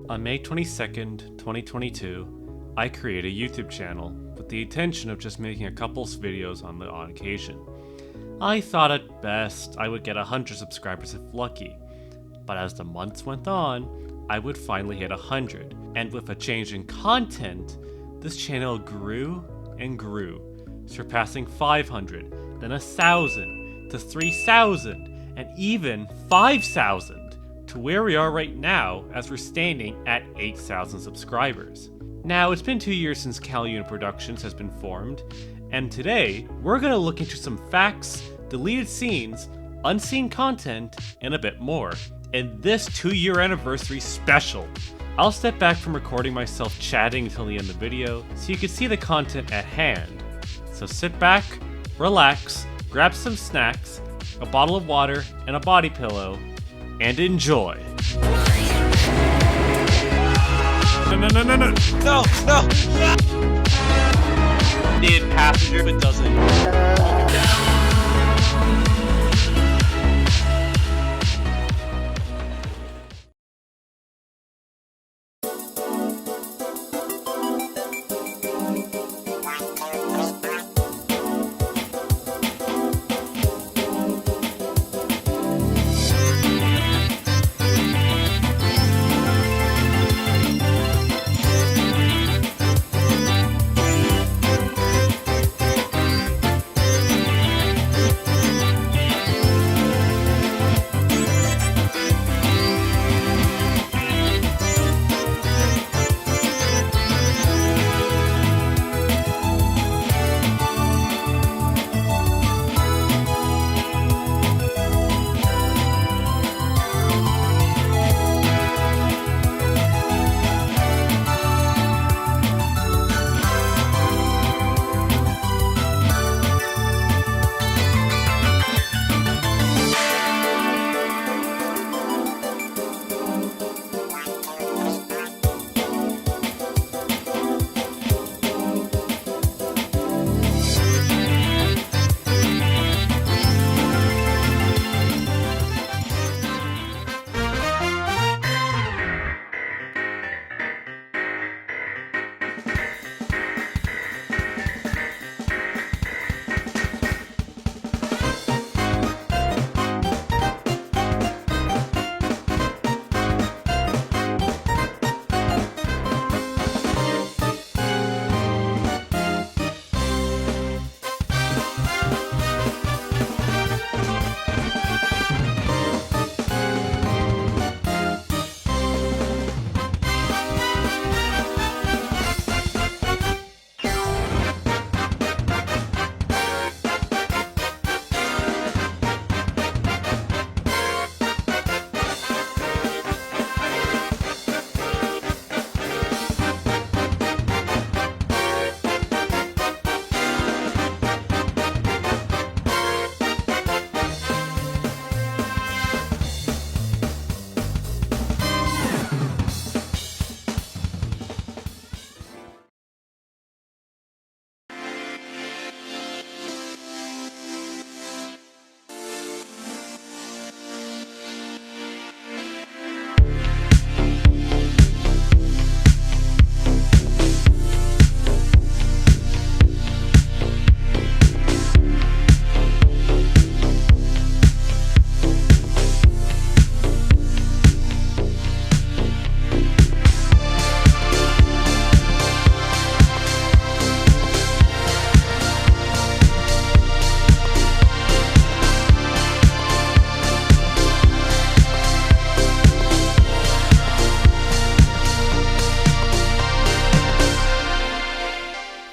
On May 22nd, 2022, I created a YouTube channel with the intention of just making a couple videos on the odd occasion. I thought at best I would get 100 subscribers if lucky, but as the months went on, I would finally hit 100, and with a change in content, this channel grew and grew, surpassing 500, then 1,000, to 3,000, and even 5,000. To where we are right now, as we're standing at 8,000 subscribers. Now, it's been 2 years since CalUnit Productions has been formed, and today, we're going to look into some facts, deleted scenes, unseen content, and a bit more in this 2-year anniversary special. I'll step back from recording myself chatting until the end of the video, so you can see the content at hand. So sit back, relax, grab some snacks, a bottle of water, and a body pillow, and enjoy. No! Need passenger, but doesn't.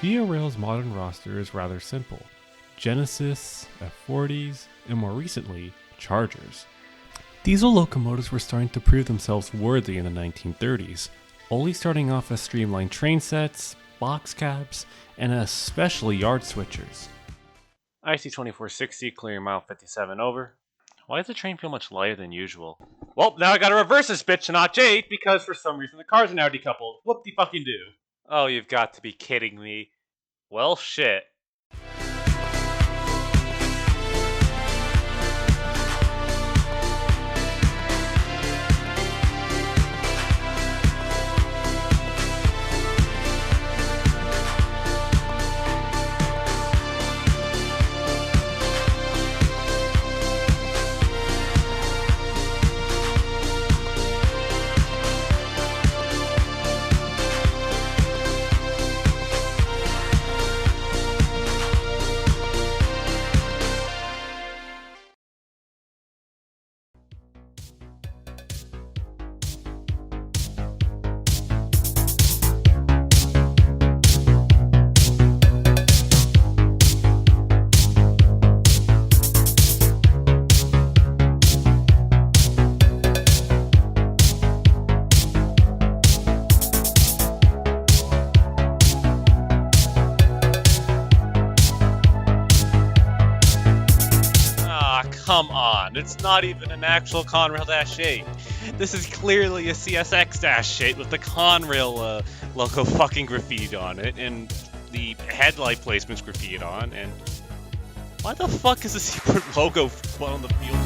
VRL's modern roster is rather simple. Genesis, F40s, and more recently, Chargers. Diesel locomotives were starting to prove themselves worthy in the 1930s, only starting off as streamlined train sets, box cabs, and especially yard switchers. IC-2460 clearing mile 57 over. Why does the train feel much lighter than usual? Well, now I gotta reverse this bitch to notch 8 because for some reason the cars are now decoupled. Whoop-de-fucking-do. Oh, you've got to be kidding me. Well, shit. It's not even an actual Conrail-8. This is clearly a CSX-8 with the Conrail logo fucking graffitied on it, and the headlight placements graffitied on, and why the fuck is the secret logo on the field?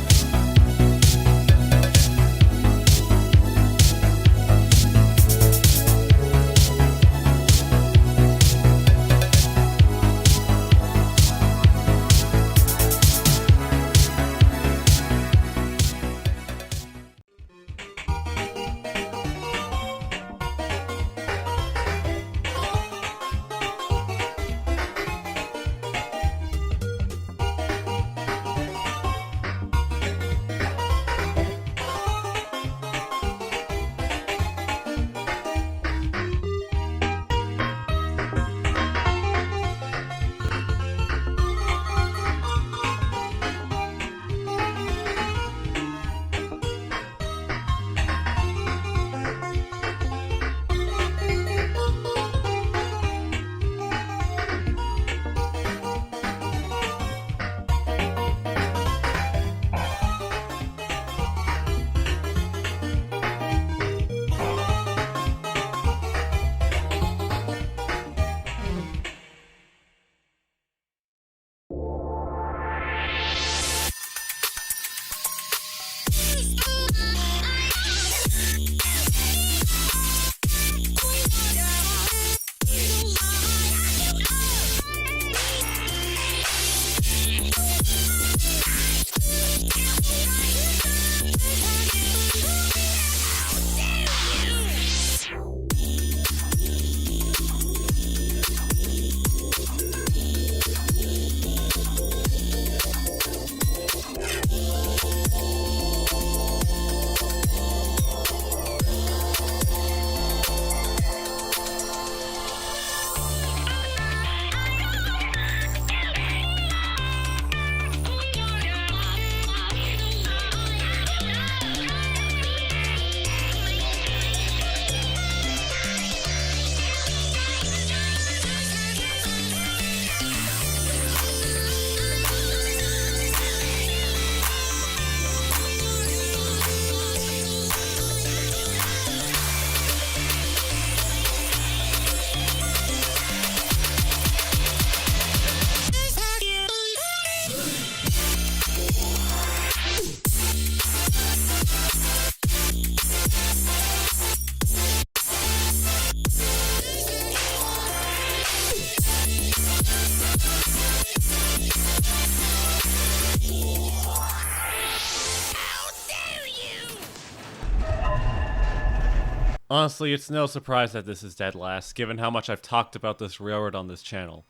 Honestly, it's no surprise that this is dead last, given how much I've talked about this railroad on this channel.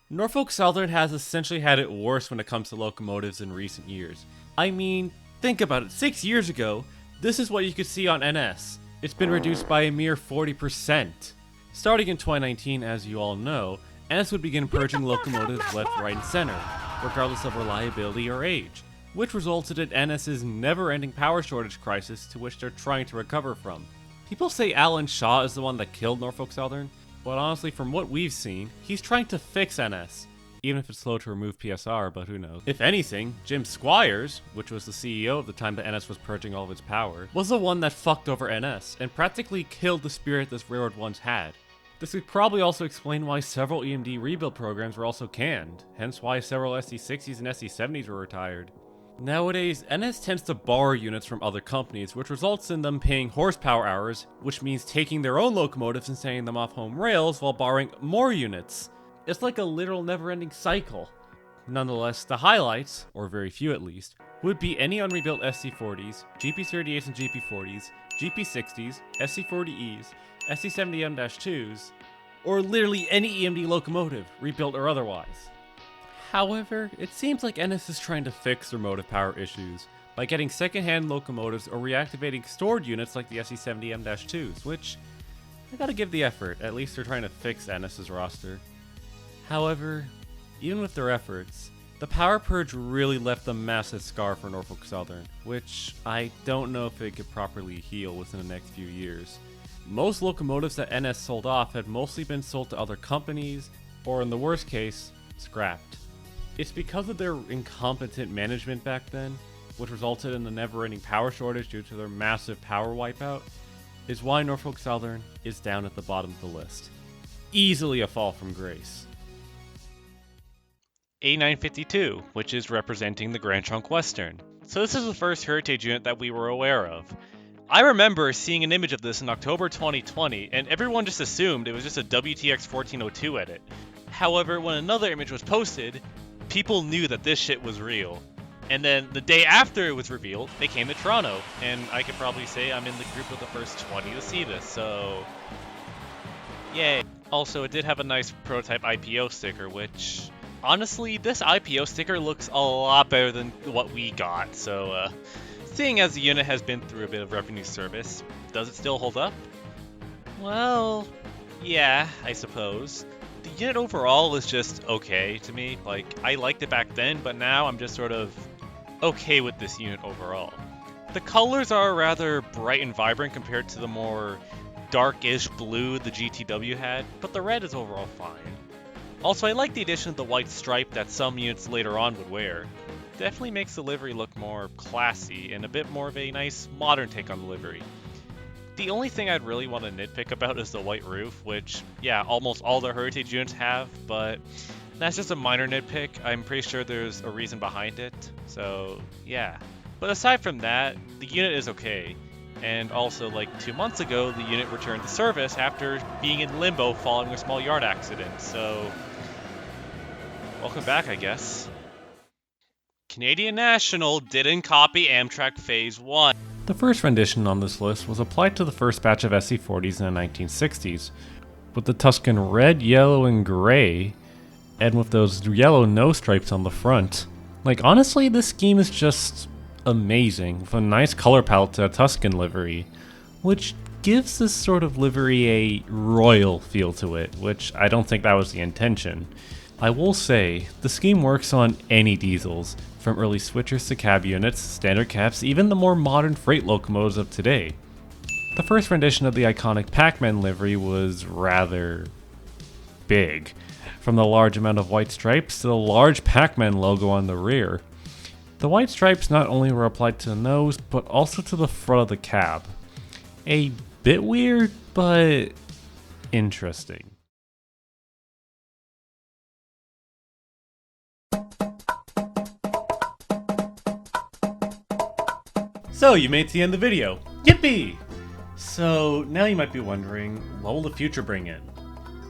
Norfolk Southern has essentially had it worse when it comes to locomotives in recent years. I mean, think about it, 6 years ago, this is what you could see on NS. It's been reduced by a mere 40%. Starting in 2019, as you all know, NS would begin purging locomotives left, right, and center, regardless of reliability or age, which resulted in NS's never-ending power shortage crisis to which they're trying to recover from. People say Alan Shaw is the one that killed Norfolk Southern, but honestly, from what we've seen, he's trying to fix NS. Even if it's slow to remove PSR, but who knows. If anything, Jim Squires, which was the CEO at the time that NS was purging all of its power, was the one that fucked over NS, and practically killed the spirit this railroad once had. This could probably also explain why several EMD rebuild programs were also canned, hence why several SC60s and SC70s were retired. Nowadays, NS tends to borrow units from other companies, which results in them paying horsepower hours, which means taking their own locomotives and sending them off home rails while borrowing more units. It's like a literal never-ending cycle. Nonetheless, the highlights, or very few at least, would be any unrebuilt SC40s, GP38s and GP40s, GP60s, SC40Es, SC70M-2s, or literally any EMD locomotive, rebuilt or otherwise. However, it seems like NS is trying to fix their motive power issues by getting second-hand locomotives or reactivating stored units like the SC70M-2s, which I gotta give the effort, at least they're trying to fix NS's roster. However, even with their efforts, the power purge really left a massive scar for Norfolk Southern, which I don't know if it could properly heal within the next few years. Most locomotives that NS sold off had mostly been sold to other companies, or in the worst case, scrapped. It's because of their incompetent management back then which resulted in the never-ending power shortage due to their massive power wipeout, is why Norfolk Southern is down at the bottom of the list. Easily a fall from grace. A952, which is representing the Grand Trunk Western. So this is the first heritage unit that we were aware of. I remember seeing an image of this in October 2020, and everyone just assumed it was just a WTX 1402 edit. However, when another image was posted, people knew that this shit was real. And then the day after it was revealed, they came to Toronto, and I could probably say I'm in the group of the first 20 to see this, so yay. Also, it did have a nice prototype IPO sticker, which honestly, this IPO sticker looks a lot better than what we got, so seeing as the unit has been through a bit of revenue service, does it still hold up? Well, yeah, I suppose. The unit overall is just okay to me. Like, I liked it back then, but now I'm just sort of okay with this unit overall. The colors are rather bright and vibrant compared to the more darkish blue the GTW had, but the red is overall fine. Also, I like the addition of the white stripe that some units later on would wear. Definitely makes the livery look more classy and a bit more of a nice modern take on the livery. The only thing I'd really want to nitpick about is the white roof, which, yeah, almost all the heritage units have, but that's just a minor nitpick. I'm pretty sure there's a reason behind it, so yeah. But aside from that, the unit is okay. And also, like 2 months ago, the unit returned to service after being in limbo following a small yard accident, so welcome back, I guess. Canadian National didn't copy Amtrak Phase 1. The first rendition on this list was applied to the first batch of SC40s in the 1960s, with the Tuscan red, yellow, and gray, and with those yellow nose stripes on the front. Like, honestly, this scheme is just amazing, with a nice color palette to a Tuscan livery, which gives this sort of livery a royal feel to it, which I don't think that was the intention. I will say, the scheme works on any diesels, from early switchers to cab units, standard cabs, even the more modern freight locomotives of today. The first rendition of the iconic Pac-Man livery was rather big, from the large amount of white stripes to the large Pac-Man logo on the rear. The white stripes not only were applied to the nose, but also to the front of the cab. A bit weird, but interesting. So you made it to the end of the video. Yippee! So now you might be wondering, what will the future bring in?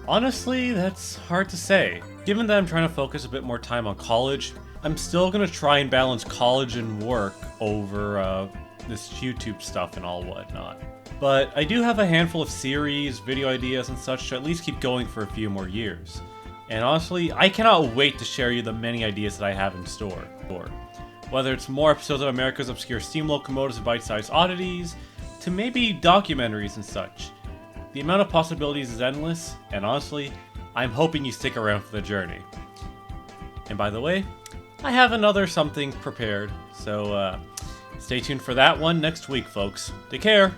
Honestly, that's hard to say. Given that I'm trying to focus a bit more time on college, I'm still going to try and balance college and work over this YouTube stuff and all whatnot. But I do have a handful of series, video ideas and such to at least keep going for a few more years. And honestly, I cannot wait to share you the many ideas that I have in store. Whether it's more episodes of America's Obscure Steam Locomotives and Bite-Sized Oddities, to maybe documentaries and such. The amount of possibilities is endless, and honestly, I'm hoping you stick around for the journey. And by the way, I have another something prepared, so stay tuned for that one next week, folks. Take care!